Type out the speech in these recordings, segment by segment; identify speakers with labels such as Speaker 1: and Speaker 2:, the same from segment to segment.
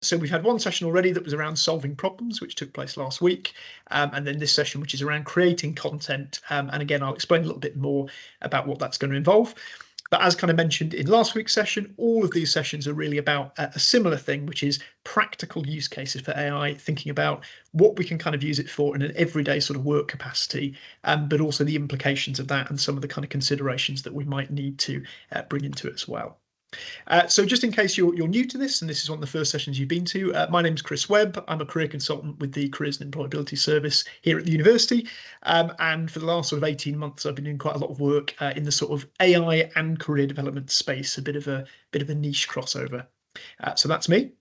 Speaker 1: So we've had one session already that was around solving problems, which took place last week. And then this session, which is around creating content. And again, I'll explain a little bit more about what that's going to involve. But as kind of mentioned in last week's session, all of these sessions are really about a similar thing, which is practical use cases for AI, thinking about what we can kind of use it for in an everyday sort of work capacity, but also the implications of that and some of the kind of considerations that we might need to bring into it as well. So just in case you're new to this, and this is one of the first sessions you've been to, my name's Chris Webb. I'm a career consultant with the Careers and Employability Service here at the university. And for the last sort of 18 months, I've been doing quite a lot of work in the sort of AI and career development space, a bit of a niche crossover. So that's me.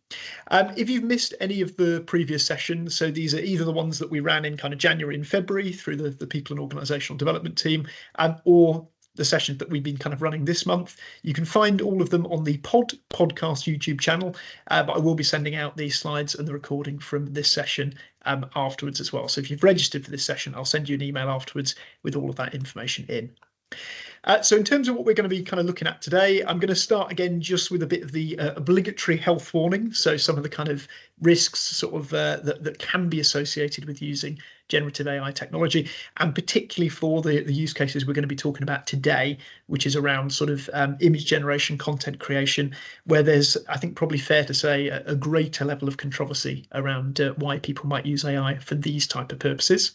Speaker 1: If you've missed any of the previous sessions, so these are either the ones that we ran in kind of January and February through the people and organisational development team, or the sessions that we've been kind of running this month. You can find all of them on the podcast YouTube channel, but I will be sending out these slides and the recording from this session afterwards as well. So if you've registered for this session, I'll send you an email afterwards with all of that information in. So in terms of what we're going to be kind of looking at today, I'm going to start again just with a bit of the obligatory health warning. So some of the kind of risks sort of that can be associated with using generative AI technology, and particularly for the use cases we're going to be talking about today, which is around sort of image generation, content creation, where there's, I think, probably fair to say a greater level of controversy around why people might use AI for these type of purposes.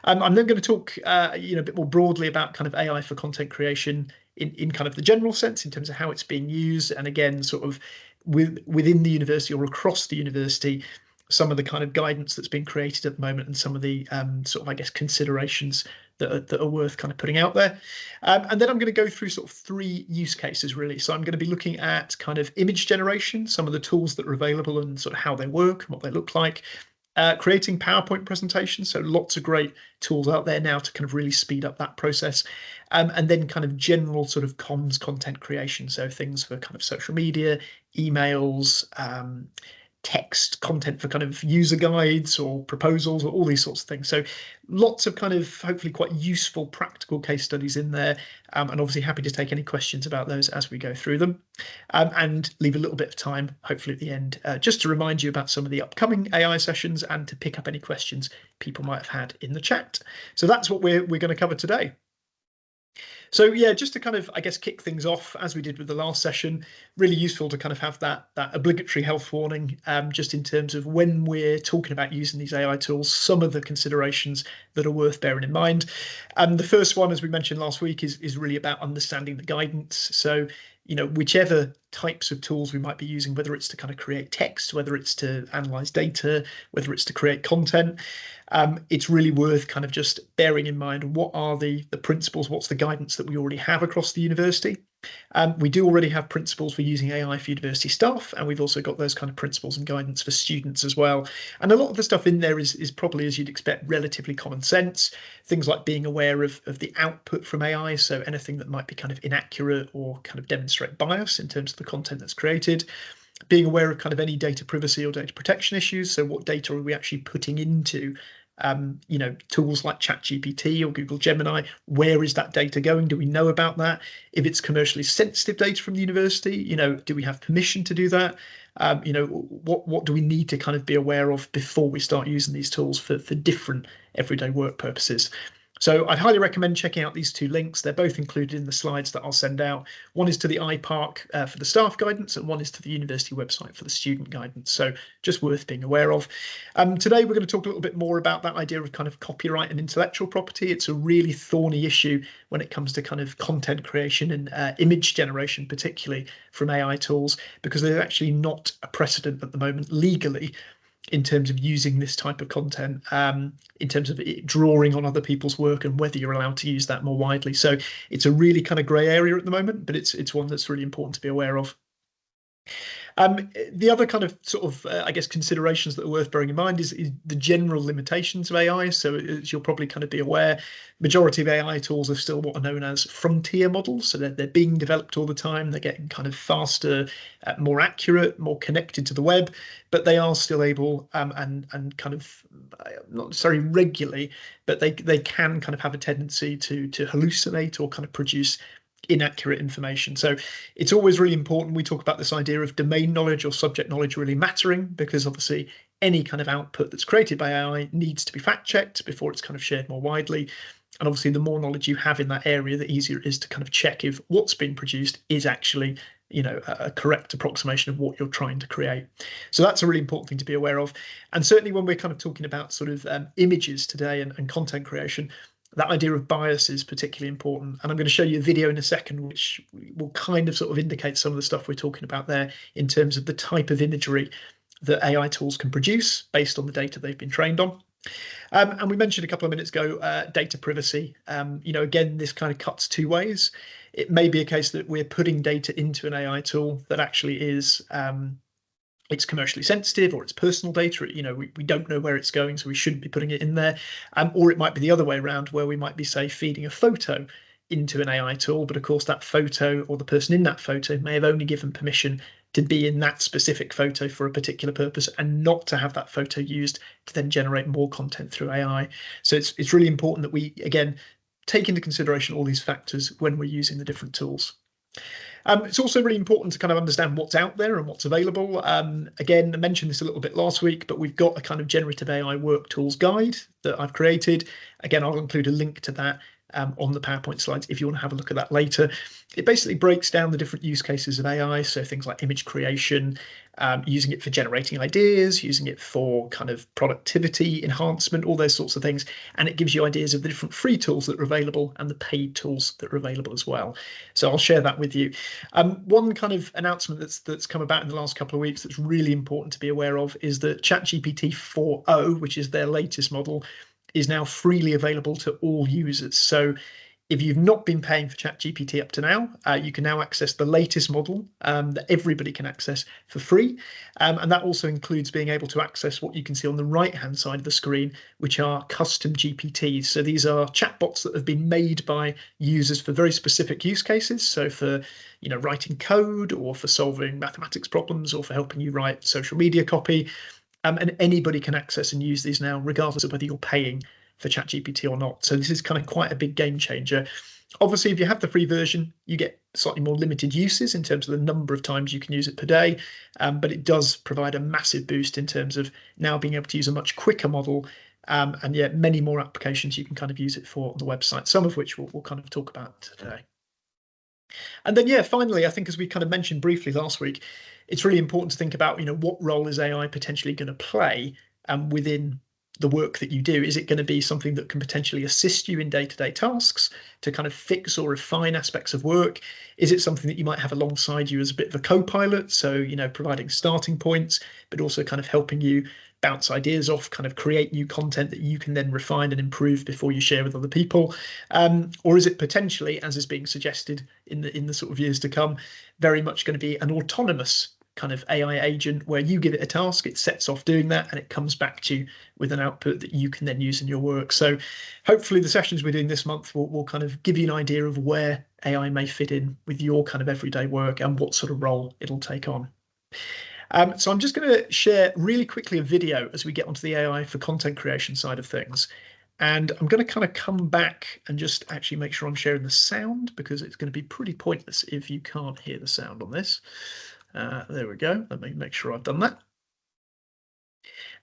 Speaker 1: I'm then going to talk, a bit more broadly about kind of AI for content creation in kind of the general sense, in terms of how it's being used, and again, sort of within the university or across the university, some of the kind of guidance that's been created at the moment, and some of the sort of, I guess, considerations that are worth kind of putting out there. And then I'm going to go through sort of 3 use cases, really. So I'm going to be looking at kind of image generation, some of the tools that are available and sort of how they work and what they look like. Creating PowerPoint presentations, so lots of great tools out there now to kind of really speed up that process, and then kind of general sort of comms content creation, so things for kind of social media, emails, text content for kind of user guides or proposals, or all these sorts of things. So lots of kind of hopefully quite useful practical case studies in there, and obviously happy to take any questions about those as we go through them, and leave a little bit of time hopefully at the end just to remind you about some of the upcoming AI sessions and to pick up any questions people might have had in the chat. So that's what we're going to cover today. So yeah, just to kind of, I guess, kick things off, as we did with the last session, really useful to kind of have that obligatory health warning, just in terms of when we're talking about using these AI tools, some of the considerations that are worth bearing in mind. The first one, as we mentioned last week, is really about understanding the guidance. So, whichever types of tools we might be using, whether it's to kind of create text, whether it's to analyze data, whether it's to create content, it's really worth kind of just bearing in mind what are the principles, what's the guidance that we already have across the university. We do already have principles for using AI for university staff, and we've also got those kind of principles and guidance for students as well. And a lot of the stuff in there is probably, as you'd expect, relatively common sense. Things like being aware of the output from AI, so anything that might be kind of inaccurate or kind of demonstrate bias in terms of the content that's created. Being aware of kind of any data privacy or data protection issues, so what data are we actually putting into tools like ChatGPT or Google Gemini? Where is that data going? Do we know about that? If it's commercially sensitive data from the university, do we have permission to do that? What do we need to kind of be aware of before we start using these tools for different everyday work purposes? So I'd highly recommend checking out these 2 links. They're both included in the slides that I'll send out. One is to the iPark for the staff guidance, and one is to the university website for the student guidance. So just worth being aware of. Today, we're going to talk a little bit more about that idea of kind of copyright and intellectual property. It's a really thorny issue when it comes to kind of content creation and image generation, particularly from AI tools, because there's actually not a precedent at the moment legally in terms of using this type of content, in terms of it drawing on other people's work and whether you're allowed to use that more widely. So it's a really kind of grey area at the moment, but it's one that's really important to be aware of. The other kind of sort of, I guess, considerations that are worth bearing in mind is the general limitations of AI. So as you'll probably kind of be aware, majority of AI tools are still what are known as frontier models. So they're being developed all the time. They're getting kind of faster, more accurate, more connected to the web, but they are still able and kind of not necessarily regularly, but they can kind of have a tendency to hallucinate or kind of produce inaccurate information. So it's always really important. We talk about this idea of domain knowledge or subject knowledge really mattering, because obviously any kind of output that's created by AI needs to be fact checked before it's kind of shared more widely. And obviously the more knowledge you have in that area, the easier it is to kind of check if what's been produced is actually, a correct approximation of what you're trying to create. So that's a really important thing to be aware of. And certainly when we're kind of talking about sort of images today and content creation, that idea of bias is particularly important. And I'm going to show you a video in a second, which will kind of sort of indicate some of the stuff we're talking about there in terms of the type of imagery that AI tools can produce based on the data they've been trained on. And we mentioned a couple of minutes ago, data privacy. Again, this kind of cuts two ways. It may be a case that we're putting data into an AI tool that actually is it's commercially sensitive, or it's personal data. We don't know where it's going, so we shouldn't be putting it in there. Or it might be the other way around, where we might be, say, feeding a photo into an AI tool, but of course that photo or the person in that photo may have only given permission to be in that specific photo for a particular purpose, and not to have that photo used to then generate more content through AI. So it's really important that we, again, take into consideration all these factors when we're using the different tools. It's also really important to kind of understand what's out there and what's available. Again, I mentioned this a little bit last week, but we've got a kind of generative AI work tools guide that I've created. Again, I'll include a link to that on the PowerPoint slides if you want to have a look at that later. It basically breaks down the different use cases of AI, so things like image creation, using it for generating ideas, using it for kind of productivity enhancement, all those sorts of things. And it gives you ideas of the different free tools that are available and the paid tools that are available as well. So I'll share that with you. One kind of announcement that's come about in the last couple of weeks that's really important to be aware of is that ChatGPT 4.0, which is their latest model, is now freely available to all users. So if you've not been paying for ChatGPT up to now, you can now access the latest model that everybody can access for free. And that also includes being able to access what you can see on the right-hand side of the screen, which are custom GPTs. So these are chatbots that have been made by users for very specific use cases. So for writing code, or for solving mathematics problems, or for helping you write social media copy. And anybody can access and use these now, regardless of whether you're paying for ChatGPT or not. So this is kind of quite a big game changer. Obviously, if you have the free version, you get slightly more limited uses in terms of the number of times you can use it per day. But it does provide a massive boost in terms of now being able to use a much quicker model. And yet many more applications you can kind of use it for on the website, some of which we'll kind of talk about today. And then, yeah, finally, I think, as we kind of mentioned briefly last week, it's really important to think about, what role is AI potentially going to play within the work that you do. Is it going to be something that can potentially assist you in day-to-day tasks to kind of fix or refine aspects of work? Is it something that you might have alongside you as a bit of a co-pilot? So, providing starting points, but also kind of helping you bounce ideas off, kind of create new content that you can then refine and improve before you share with other people? Or is it potentially, as is being suggested in the sort of years to come, very much going to be an autonomous kind of AI agent, where you give it a task, it sets off doing that, and it comes back to you with an output that you can then use in your work? So hopefully the sessions we're doing this month will kind of give you an idea of where AI may fit in with your kind of everyday work and what sort of role it'll take on. So I'm just going to share really quickly a video as we get onto the AI for content creation side of things. And I'm going to kind of come back and just actually make sure I'm sharing the sound, because it's going to be pretty pointless if you can't hear the sound on this. There we go. Let me make sure I've done that.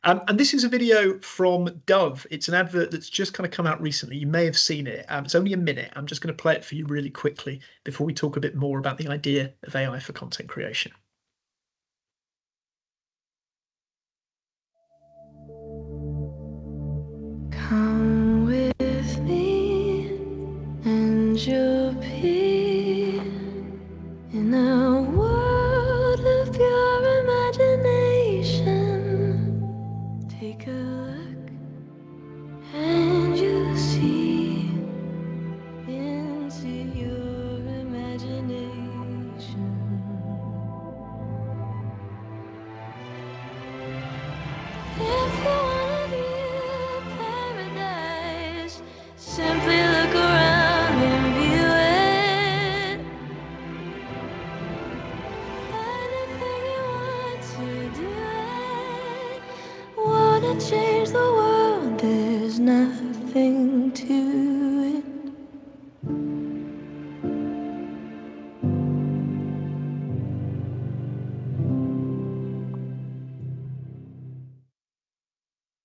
Speaker 1: And this is a video from Dove. It's an advert that's just kind of come out recently. You may have seen it. It's only a minute. I'm just going to play it for you really quickly before we talk a bit more about the idea of AI for content creation.
Speaker 2: Come with me and you'll be in a world of pure imagination. Take a look and you'll see into your imagination. If you wanna view paradise, simply look around and view it. Anything you want to do it. Wanna change the world, there's nothing to it.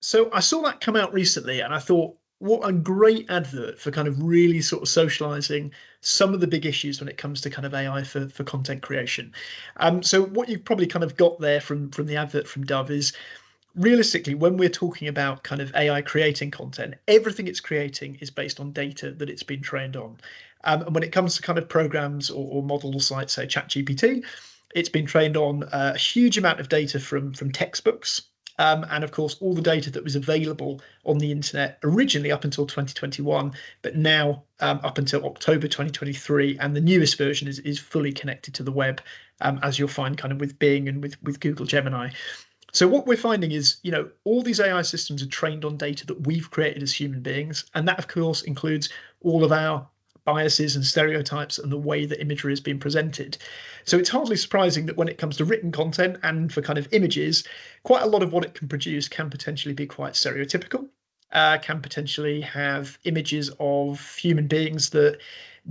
Speaker 1: So I saw that come out recently and I thought, what a great advert for kind of really sort of socializing some of the big issues when it comes to kind of AI for content creation. So what you've probably kind of got there from the advert from Dove is realistically, when we're talking about kind of AI creating content, everything it's creating is based on data that it's been trained on. And when it comes to kind of programs or models like, say, ChatGPT, it's been trained on a huge amount of data from textbooks. And of course, all the data that was available on the internet originally up until 2021, but now up until October 2023. And the newest version is fully connected to the web, as you'll find kind of with Bing and with Google Gemini. So what we're finding is, all these AI systems are trained on data that we've created as human beings, and that of course includes all of our biases and stereotypes and the way that imagery has been presented. So it's hardly surprising that when it comes to written content and for kind of images, quite a lot of what it can produce can potentially be quite stereotypical, can potentially have images of human beings that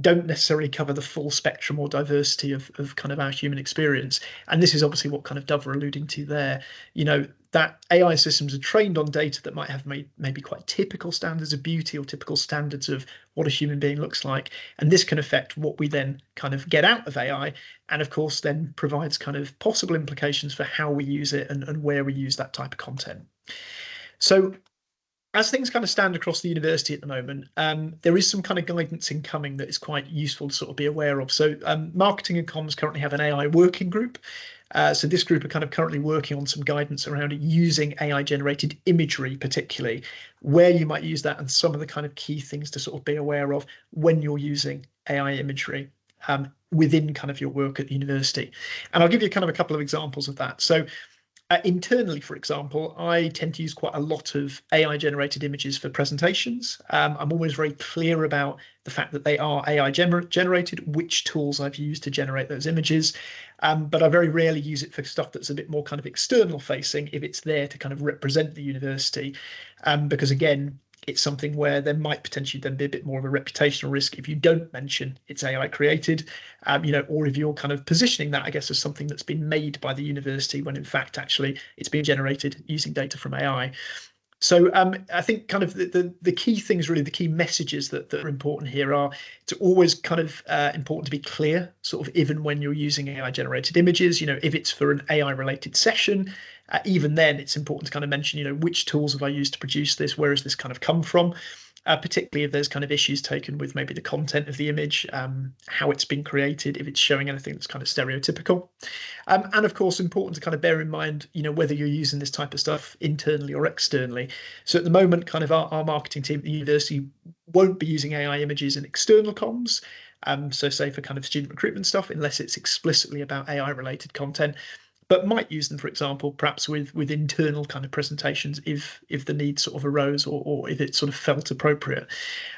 Speaker 1: don't necessarily cover the full spectrum or diversity of kind of our human experience. And this is obviously what kind of Dove are alluding to there. That AI systems are trained on data that might have maybe quite typical standards of beauty or typical standards of what a human being looks like. And this can affect what we then kind of get out of AI. And of course, then provides kind of possible implications for how we use it and where we use that type of content. So as things kind of stand across the university at the moment, there is some kind of guidance incoming that is quite useful to sort of be aware of. So marketing and comms currently have an AI working group. So this group are kind of currently working on some guidance around using AI generated imagery, particularly where you might use that and some of the kind of key things to sort of be aware of when you're using AI imagery within kind of your work at the university. And I'll give you kind of a couple of examples of that. So internally, for example, I tend to use quite a lot of AI generated images for presentations. I'm always very clear about the fact that they are AI generated, which tools I've used to generate those images. But I very rarely use it for stuff that's a bit more kind of external facing if it's there to kind of represent the university. Because again, it's something where there might potentially then be a bit more of a reputational risk if you don't mention it's AI created, or if you're kind of positioning that, I guess, as something that's been made by the university when in fact actually it's been generated using data from AI. So I think kind of the key things, really, the key messages that are important here are it's always kind of important to be clear, sort of even when you're using AI generated images, if it's for an AI related session, even then it's important to kind of mention, which tools have I used to produce this? Where has this kind of come from? Particularly if there's kind of issues taken with maybe the content of the image, how it's been created, if it's showing anything that's kind of stereotypical. And of course, important to kind of bear in mind, whether you're using this type of stuff internally or externally. So at the moment, kind of our marketing team at the university won't be using AI images in external comms. So say for kind of student recruitment stuff, unless it's explicitly about AI related content, but might use them, for example, perhaps with internal kind of presentations if the need sort of arose or if it sort of felt appropriate.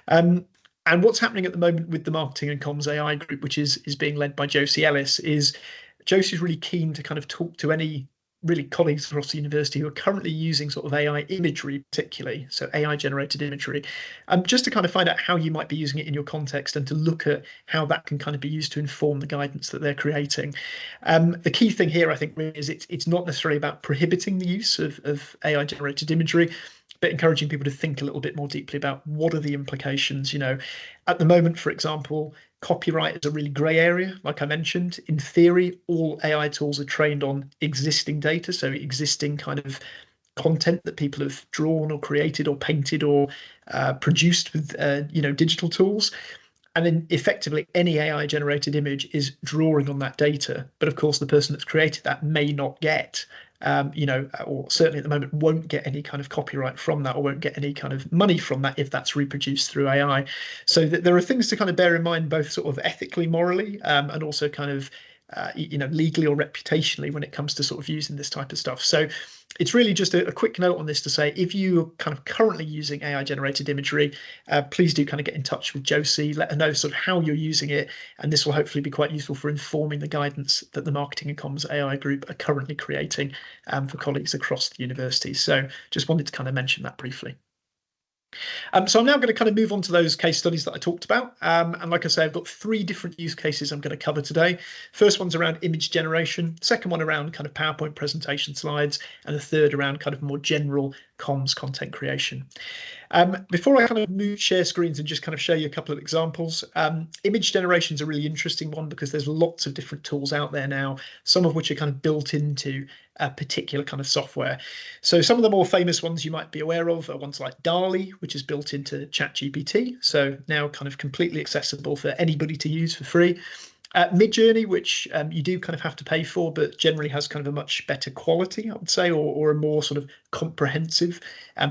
Speaker 1: And what's happening at the moment with the marketing and comms AI group, which is being led by Josie Ellis, is Josie's really keen to kind of talk to any really colleagues across the university who are currently using sort of AI imagery, particularly, so AI generated imagery, just to kind of find out how you might be using it in your context and to look at how that can kind of be used to inform the guidance that they're creating. The key thing here, I think, really is it's not necessarily about prohibiting the use of AI generated imagery, but encouraging people to think a little bit more deeply about what are the implications. At the moment, for example, copyright is a really grey area. Like I mentioned, in theory, all AI tools are trained on existing data, so existing kind of content that people have drawn or created or painted or produced with digital tools. And then effectively any AI generated image is drawing on that data. But of course, the person that's created that may not get, or certainly at the moment won't get any kind of copyright from that or won't get any kind of money from that if that's reproduced through AI. So there are things to kind of bear in mind, both sort of ethically, morally, and also kind of legally or reputationally when it comes to sort of using this type of stuff. So it's really just a quick note on this to say, if you're kind of currently using AI generated imagery, please do kind of get in touch with Josie, let her know sort of how you're using it. And this will hopefully be quite useful for informing the guidance that the Marketing and Comms AI group are currently creating for colleagues across the university. So just wanted to kind of mention that briefly. So I'm now going to kind of move on to those case studies that I talked about. And like I say, I've got 3 different use cases I'm going to cover today. First one's around image generation, second one around kind of PowerPoint presentation slides, and the third around kind of more general comms content creation. Before I kind of share screens and just kind of show you a couple of examples, image generation is a really interesting one because there's lots of different tools out there now, some of which are kind of built into a particular kind of software. So some of the more famous ones you might be aware of are ones like DALL-E, which is built into ChatGPT. So now kind of completely accessible for anybody to use for free. Midjourney, which you do kind of have to pay for, but generally has kind of a much better quality, I would say, or a more sort of comprehensive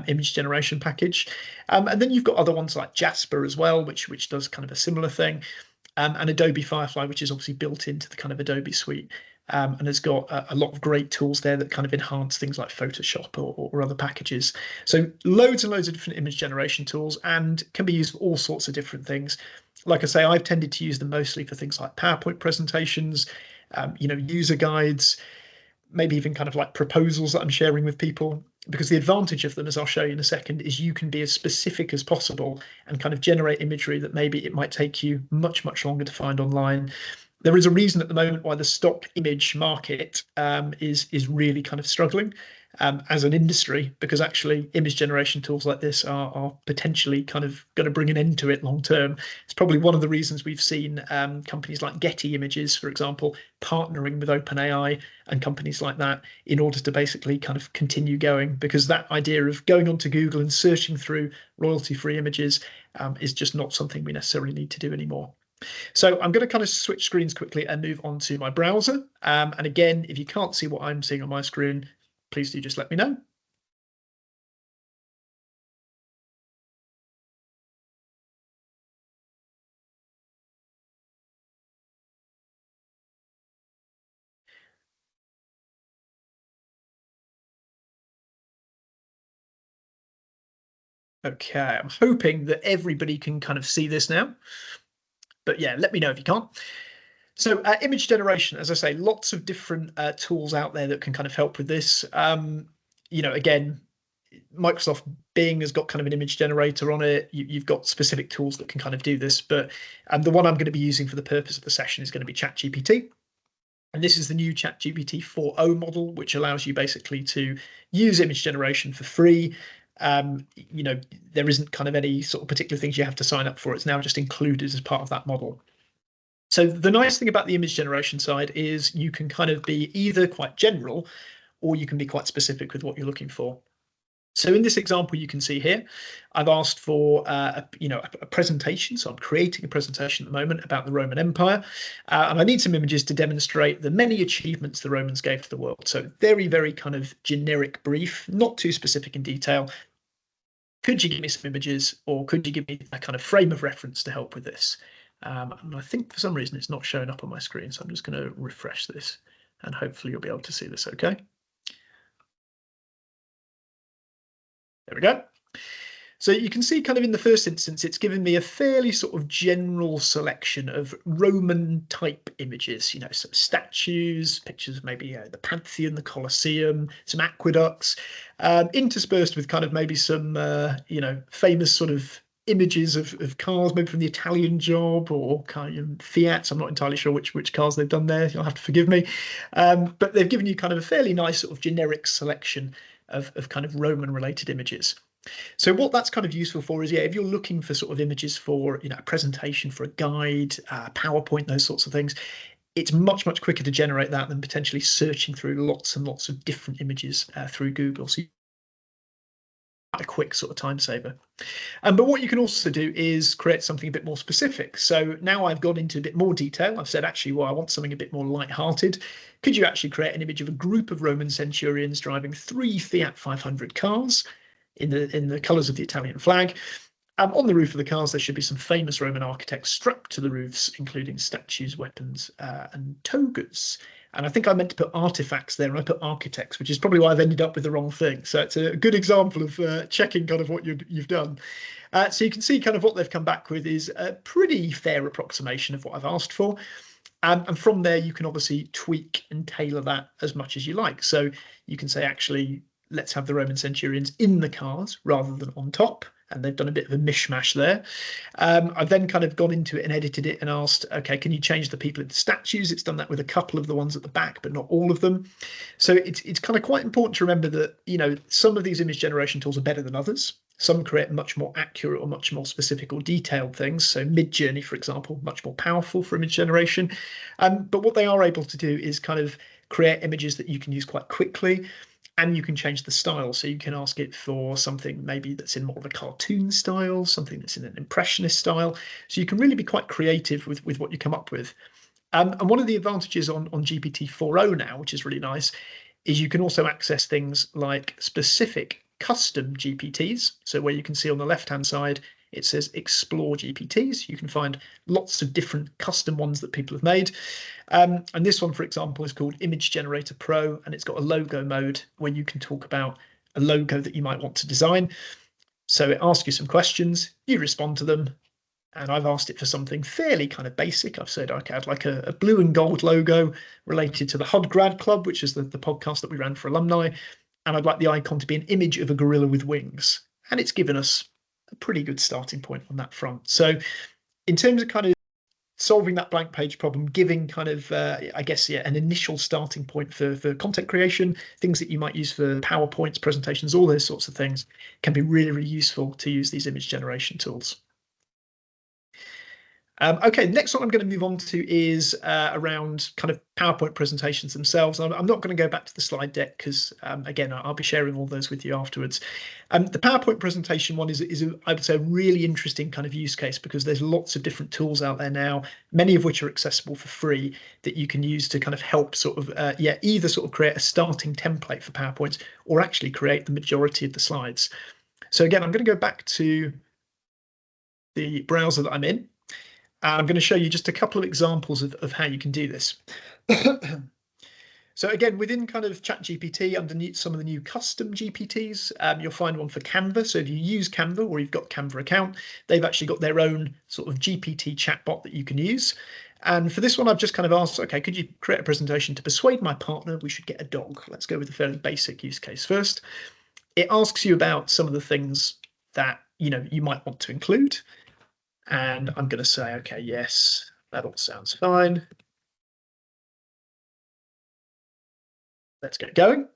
Speaker 1: image generation package. And then you've got other ones like Jasper as well, which does kind of a similar thing. And Adobe Firefly, which is obviously built into the kind of Adobe suite. And has got a lot of great tools there that kind of enhance things like Photoshop or other packages. So loads and loads of different image generation tools and can be used for all sorts of different things. Like I say, I've tended to use them mostly for things like PowerPoint presentations, user guides, maybe even kind of like proposals that I'm sharing with people. Because the advantage of them, as I'll show you in a second, is you can be as specific as possible and kind of generate imagery that maybe it might take you much, much longer to find online. There is a reason at the moment why the stock image market is really kind of struggling as an industry, because actually image generation tools like this are potentially kind of going to bring an end to it long term. It's probably one of the reasons we've seen companies like Getty Images, for example, partnering with OpenAI and companies like that in order to basically kind of continue going, because that idea of going onto Google and searching through royalty-free images is just not something we necessarily need to do anymore. So I'm going to kind of switch screens quickly and move on to my browser. And again, if you can't see what I'm seeing on my screen, please do just let me know. Okay, I'm hoping that everybody can kind of see this now. But yeah, let me know if you can't. So image generation, as I say, lots of different tools out there that can kind of help with this. Again, Microsoft Bing has got kind of an image generator on it. You've got specific tools that can kind of do this, but the one I'm going to be using for the purpose of the session is going to be ChatGPT. And this is the new ChatGPT 4.0 model, which allows you basically to use image generation for free. There isn't kind of any sort of particular things you have to sign up for. It's now just included as part of that model. So the nice thing about the image generation side is you can kind of be either quite general or you can be quite specific with what you're looking for. So in this example, you can see here, I've asked for a presentation. So I'm creating a presentation at the moment about the Roman Empire, and I need some images to demonstrate the many achievements the Romans gave to the world. So very, very kind of generic brief, not too specific in detail. Could you give me some images, or could you give me a kind of frame of reference to help with this? And I think for some reason it's not showing up on my screen, so I'm just going to refresh this, and hopefully you'll be able to see this okay. There we go. So you can see kind of in the first instance, it's given me a fairly sort of general selection of Roman type images, some statues, pictures of maybe the Pantheon, the Colosseum, some aqueducts, interspersed with kind of maybe some, famous sort of images of cars, maybe from the Italian Job or kind of Fiat. I'm not entirely sure which cars they've done there. You'll have to forgive me. But they've given you kind of a fairly nice sort of generic selection of kind of Roman related images. So what that's kind of useful for is, if you're looking for sort of images for, a presentation, for a guide, PowerPoint, those sorts of things, it's much, much quicker to generate that than potentially searching through lots and lots of different images through Google. So a quick sort of time saver. But what you can also do is create something a bit more specific. So now I've gone into a bit more detail. I've said, actually, well, I want something a bit more light-hearted. Could you actually create an image of a group of Roman centurions driving 3 Fiat 500 cars in the colours of the Italian flag? On the roof of the cars, there should be some famous Roman architects strapped to the roofs, including statues, weapons, and togas. And I think I meant to put artifacts there, and I put architects, which is probably why I've ended up with the wrong thing. So it's a good example of checking kind of what you've done. So you can see kind of what they've come back with is a pretty fair approximation of what I've asked for. And from there, you can obviously tweak and tailor that as much as you like. So you can say, actually, let's have the Roman centurions in the cars rather than on top. and they've done a bit of a mishmash there. I've then kind of gone into it and edited it and asked, okay, can you change the people into statues? It's done that with a couple of the ones at the back, but not all of them. So it's kind of quite important to remember that, you know, some of these image generation tools are better than others. Some create much more accurate or much more specific or detailed things. So Midjourney, for example, much more powerful for image generation. But what they are able to do is kind of create images that you can use quite quickly, and you can change the style. So you can ask it for something maybe that's in more of a cartoon style, something that's in an impressionist style. So you can really be quite creative with what you come up with. And one of the advantages on GPT 4.0 now, which is really nice, is you can also access things like specific custom GPTs. So where you can see on the left-hand side, it says explore GPTs. You can find lots of different custom ones that people have made. And this one, for example, is called Image Generator Pro, and it's got a logo mode where you can talk about a logo that you might want to design. So it asks you some questions, you respond to them, and I've asked it for something fairly kind of basic. I've said, okay, I'd like a blue and gold logo related to the Hud Grad Club, which is the podcast that we ran for alumni. And I'd like the icon to be an image of a gorilla with wings. And it's given us a pretty good starting point on that front. So in terms of kind of solving that blank page problem, giving kind of, I guess, yeah, an initial starting point for content creation, things that you might use for PowerPoints, presentations, all those sorts of things can be really, really useful to use these image generation tools. Okay, next one I'm going to move on to is around kind of PowerPoint presentations themselves. I'm not going to go back to the slide deck because, again, I'll be sharing all those with you afterwards. The PowerPoint presentation one is I would say, a really interesting kind of use case because there's lots of different tools out there now, many of which are accessible for free that you can use to kind of help sort of, either sort of create a starting template for PowerPoints or actually create the majority of the slides. So again, I'm going to go back to the browser that I'm in. I'm going to show you just a couple of examples of how you can do this. So again, within kind of ChatGPT, underneath some of the new custom GPTs, you'll find one for Canva. So if you use Canva or you've got Canva account, they've actually got their own sort of GPT chatbot that you can use. And for this one, I've just kind of asked, okay, could you create a presentation to persuade my partner we should get a dog? Let's go with a fairly basic use case first. It asks you about some of the things that, you know, you might want to include. And I'm going to say, okay, yes, that all sounds fine. Let's get going.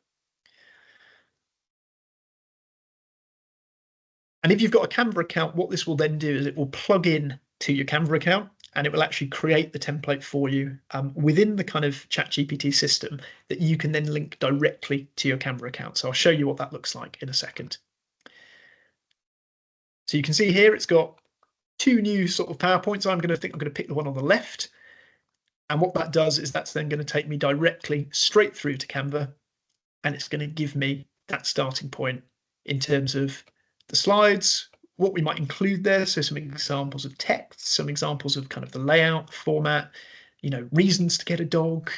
Speaker 1: And if you've got a Canva account, what this will then do is it will plug in to your Canva account and it will actually create the template for you within the kind of ChatGPT system that you can then link directly to your Canva account. So I'll show you what that looks like in a second. So you can see here, it's got two new sort of PowerPoints. I'm going to pick the one on the left. And what that does is that's then going to take me directly straight through to Canva. And it's going to give me that starting point in terms of the slides, what we might include there. So some examples of text, some examples of kind of the layout, format, you know, reasons to get a dog,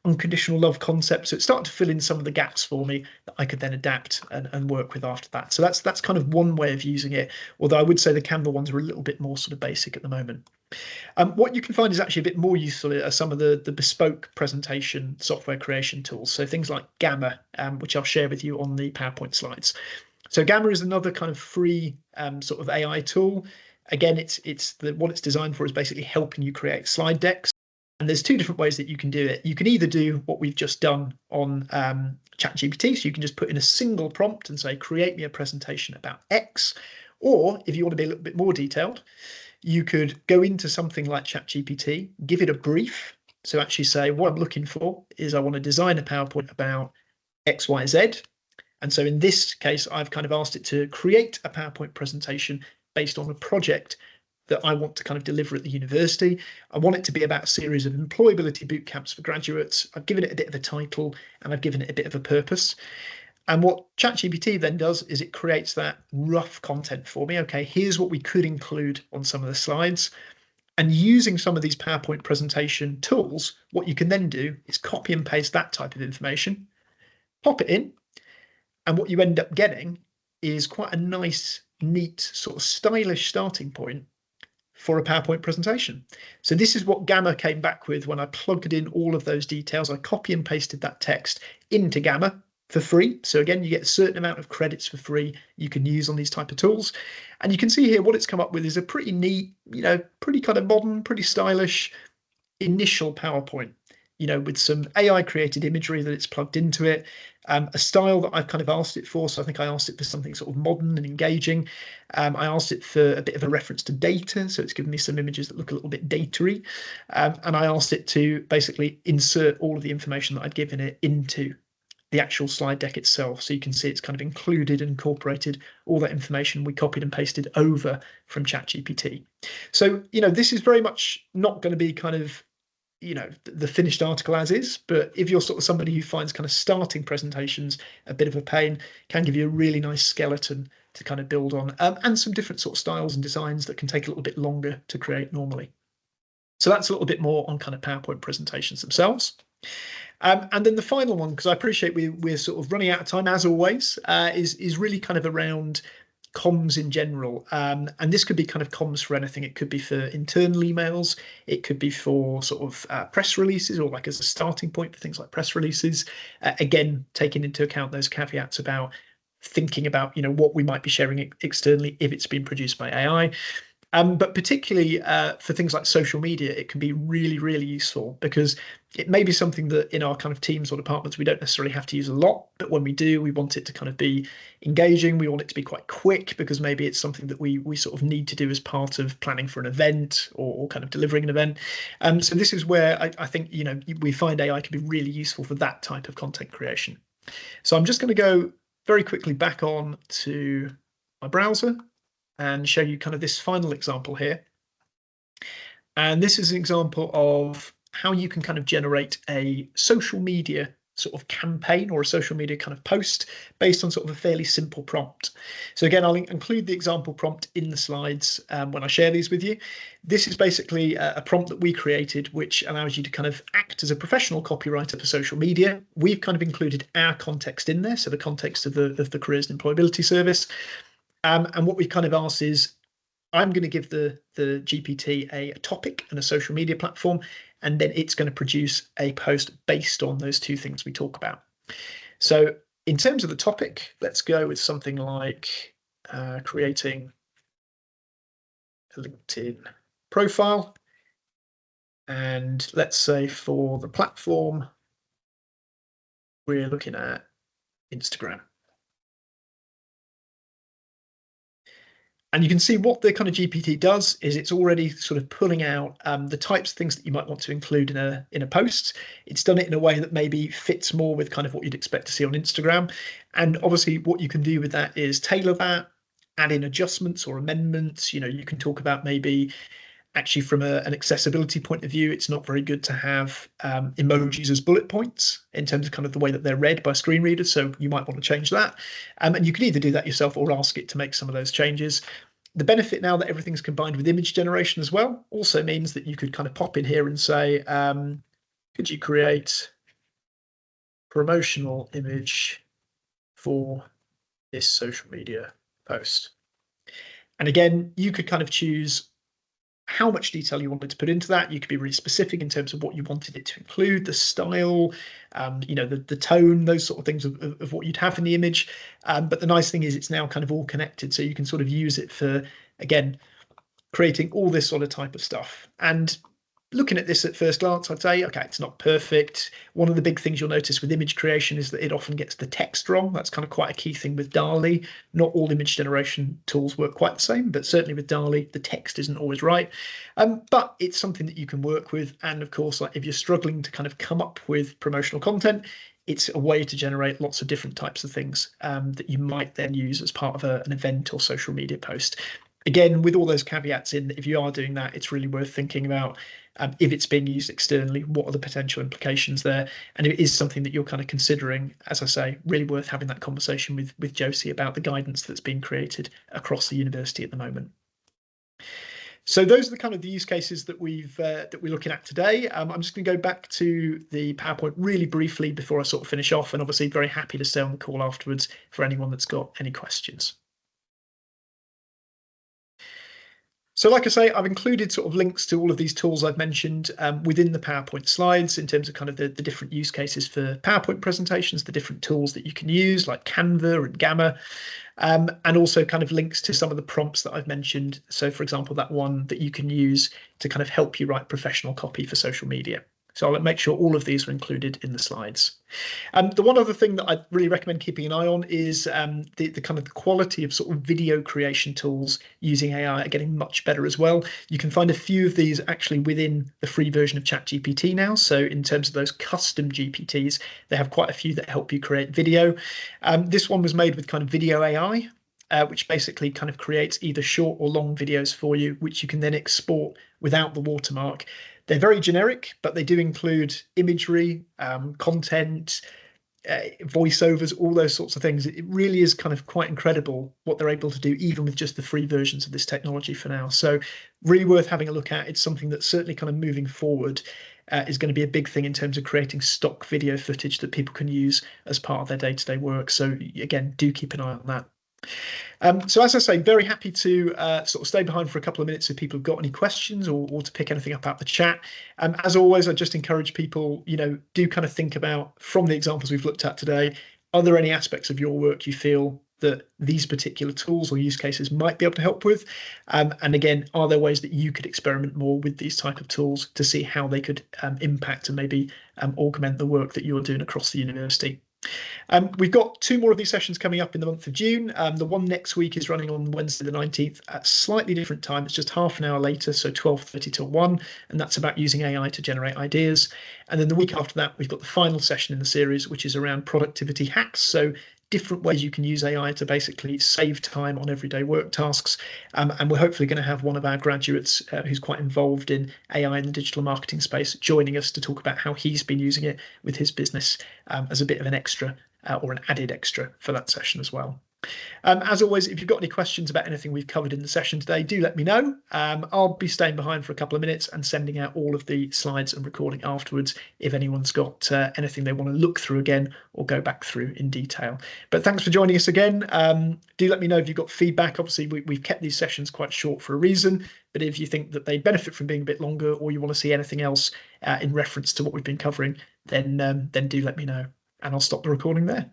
Speaker 1: unconditional love concept. So it started to fill in some of the gaps for me that I could then adapt and work with after that. So that's kind of one way of using it. Although I would say the Canva ones are a little bit more sort of basic at the moment. What you can find is actually a bit more useful are some of the bespoke presentation software creation tools. So things like Gamma, which I'll share with you on the PowerPoint slides. So Gamma is another kind of free sort of AI tool. Again, what it's designed for is basically helping you create slide decks. And there's two different ways that you can do it. You can either do what we've just done on ChatGPT, so you can just put in a single prompt and say, create me a presentation about X. Or if you want to be a little bit more detailed, you could go into something like ChatGPT, give it a brief. So actually say, what I'm looking for is I want to design a PowerPoint about X, Y, Z. And so in this case, I've kind of asked it to create a PowerPoint presentation based on a project that I want to kind of deliver at the university. I want it to be about a series of employability boot camps for graduates. I've given it a bit of a title and I've given it a bit of a purpose. And what ChatGPT then does is it creates that rough content for me. Okay, here's what we could include on some of the slides. And using some of these PowerPoint presentation tools, what you can then do is copy and paste that type of information, pop it in, and what you end up getting is quite a nice, neat, sort of stylish starting point for a PowerPoint presentation. So this is what Gamma came back with when I plugged in all of those details. I copy and pasted that text into Gamma. for free. So again, you get a certain amount of credits for free you can use on these type of tools. And you can see here what it's come up with is a pretty neat, pretty kind of modern, pretty stylish initial PowerPoint, with some AI created imagery that it's plugged into it, a style that I've kind of asked it for. So I think I asked it for something sort of modern and engaging. I asked it for a bit of a reference to data. So it's given me some images that look a little bit data-y. And I asked it to basically insert all of the information that I'd given it into the actual slide deck itself. So you can see it's kind of included and incorporated all that information we copied and pasted over from ChatGPT. So, this is very much not going to be kind of, the finished article as is, but if you're sort of somebody who finds kind of starting presentations a bit of a pain, can give you a really nice skeleton to kind of build on, and some different sort of styles and designs that can take a little bit longer to create normally. So that's a little bit more on kind of PowerPoint presentations themselves. And then the final one, because I appreciate we're sort of running out of time as always, is really kind of around comms in general. And this could be kind of comms for anything. It could be for internal emails. It could be for sort of press releases, or like as a starting point for things like press releases. Again, taking into account those caveats about thinking about, what we might be sharing externally if it's been produced by AI. But particularly for things like social media, it can be really, really useful, because it may be something that in our kind of teams or departments we don't necessarily have to use a lot, but when we do, we want it to kind of be engaging. We want it to be quite quick, because maybe it's something that we sort of need to do as part of planning for an event, or kind of delivering an event. So this is where I think we find AI can be really useful for that type of content creation. So I'm just going to go very quickly back on to my browser and show you kind of this final example here. And this is an example of how you can kind of generate a social media sort of campaign, or a social media kind of post based on sort of a fairly simple prompt. So again, I'll include the example prompt in the slides when I share these with you. This is basically a prompt that we created, which allows you to kind of act as a professional copywriter for social media. We've kind of included our context in there, so the context of the Careers and Employability Service. And what we've kind of asked is, I'm going to give the GPT a topic and a social media platform, and then it's going to produce a post based on those two things we talk about. So in terms of the topic, let's go with something like creating a LinkedIn profile. And let's say for the platform, we're looking at Instagram. And you can see what the kind of GPT does is it's already sort of pulling out the types of things that you might want to include in a post. It's done it in a way that maybe fits more with kind of what you'd expect to see on Instagram. And obviously what you can do with that is tailor that, add in adjustments or amendments. You can talk about maybe actually from an accessibility point of view, it's not very good to have emojis as bullet points in terms of kind of the way that they're read by screen readers. So you might want to change that. And you can either do that yourself or ask it to make some of those changes. The benefit now that everything's combined with image generation as well also means that you could kind of pop in here and say, could you create promotional image for this social media post? And again, you could kind of choose how much detail you wanted to put into that. You could be really specific in terms of what you wanted it to include, the style, the tone, those sort of things of what you'd have in the image. But the nice thing is it's now kind of all connected, so you can sort of use it for, again, creating all this sort of type of stuff. And looking at this at first glance, I'd say, okay, it's not perfect. One of the big things you'll notice with image creation is that it often gets the text wrong. That's kind of quite a key thing with DALL-E. Not all image generation tools work quite the same, but certainly with DALL-E, the text isn't always right. But it's something that you can work with. And of course, like if you're struggling to kind of come up with promotional content, it's a way to generate lots of different types of things that you might then use as part of an event or social media post. Again, with all those caveats in, if you are doing that, it's really worth thinking about if it's being used externally, what are the potential implications there? And if it is something that you're kind of considering, as I say, really worth having that conversation with Josie about the guidance that's being created across the university at the moment. So those are the kind of the use cases that we're looking at today. I'm just going to go back to the PowerPoint really briefly before I sort of finish off, and obviously very happy to stay on the call afterwards for anyone that's got any questions. So like I say, I've included sort of links to all of these tools I've mentioned within the PowerPoint slides in terms of kind of the different use cases for PowerPoint presentations, the different tools that you can use like Canva and Gamma, and also kind of links to some of the prompts that I've mentioned. So for example, that one that you can use to kind of help you write professional copy for social media. So I'll make sure all of these are included in the slides. The one other thing that I really recommend keeping an eye on is the kind of the quality of sort of video creation tools using AI are getting much better as well. You can find a few of these actually within the free version of ChatGPT now. So in terms of those custom GPTs, they have quite a few that help you create video. This one was made with kind of video AI. Which basically kind of creates either short or long videos for you, which you can then export without the watermark. They're very generic, but they do include imagery, content, voiceovers, all those sorts of things. It really is kind of quite incredible what they're able to do, even with just the free versions of this technology for now. So really worth having a look at. It's something that's certainly kind of moving forward is going to be a big thing in terms of creating stock video footage that people can use as part of their day-to-day work. So again, do keep an eye on that. So as I say, very happy to sort of stay behind for a couple of minutes if people have got any questions or to pick anything up out the chat. As always, I just encourage people, do kind of think about, from the examples we've looked at today, are there any aspects of your work you feel that these particular tools or use cases might be able to help with? And again, are there ways that you could experiment more with these type of tools to see how they could impact and maybe augment the work that you're doing across the university? We've got 2 more of these sessions coming up in the month of June. The one next week is running on Wednesday the 19th at slightly different time. It's just half an hour later, so 12:30 till 1, and that's about using AI to generate ideas. And then the week after that, we've got the final session in the series, which is around productivity hacks. So different ways you can use AI to basically save time on everyday work tasks. And we're hopefully going to have one of our graduates who's quite involved in AI in the digital marketing space joining us to talk about how he's been using it with his business as a bit of an extra or an added extra for that session as well. As always, if you've got any questions about anything we've covered in the session today, do let me know. I'll be staying behind for a couple of minutes and sending out all of the slides and recording afterwards if anyone's got anything they want to look through again or go back through in detail. But thanks for joining us again. Do let me know if you've got feedback. Obviously, we've kept these sessions quite short for a reason, but if you think that they benefit from being a bit longer or you want to see anything else in reference to what we've been covering, then do let me know, and I'll stop the recording there.